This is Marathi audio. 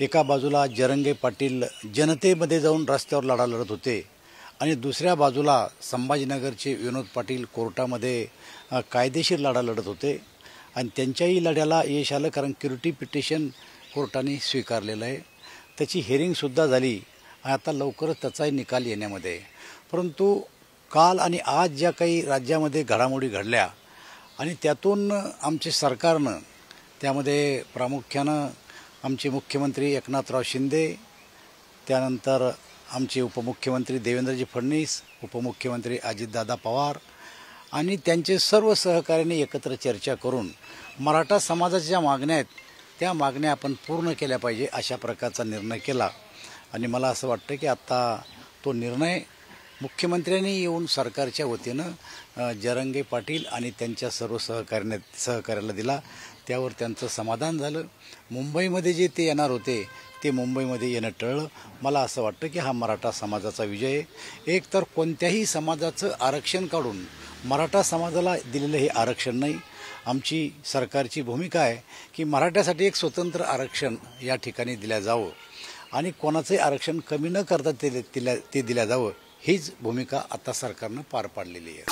एका बाजूला जरंगे पाटील जनतेमध्ये जाऊन रस्त्यावर लढा लढत होते आणि दुसऱ्या बाजूला संभाजीनगरचे विनोद पाटील कोर्टामध्ये कायदेशीर लढा लढत होते आणि त्यांच्याही लढ्याला यश आलं, कारण क्युरिटी पिटिशन कोर्टाने स्वीकारलेलं आहे। त्याची हिअरिंगसुद्धा झाली आणि आता लवकरच त्याचाही निकाल येण्यामध्ये आहे। परंतु काल आणि आज ज्या काही राज्यामध्ये घडामोडी घडल्या आणि त्यातून आमचे सरकारनं, त्यामध्ये प्रामुख्यानं आमचे मुख्यमंत्री एकनाथराव शिंदे, त्यानंतर आमचे उपमुख्यमंत्री देवेंद्रजी फडणवीस, उपमुख्यमंत्री अजितदादा पवार आणि त्यांचे सर्व सहकार्यांनी एकत्र चर्चा करून मराठा समाजाच्या ज्या मागण्या आहेत त्या मागण्या आपण पूर्ण केल्या पाहिजे अशा प्रकारचा निर्णय केला। आणि मला असं वाटतं की आता तो निर्णय मुख्यमंत्र्यांनी येऊन सरकारच्या वतीनं जरंगे पाटील आणि त्यांच्या सर्व सहकार्याला दिला, त्यावर त्यांचं समाधान झालं। मुंबईमध्ये जे ते येणार होते ते मुंबईमध्ये येणं टळलं। मला असं वाटतं की हा मराठा समाजाचा विजय आहे। एक तर कोणत्याही समाजाचं आरक्षण काढून मराठा समाजाला दिलेलं हे आरक्षण नाही। आमची सरकारची भूमिका आहे की मराठ्यासाठी एक स्वतंत्र आरक्षण या ठिकाणी दिलं जावं आणि कोणाचंही आरक्षण कमी न करता ते दिलं जावं, हीच भूमिका आता सरकारनं पार पाडलेली आहे।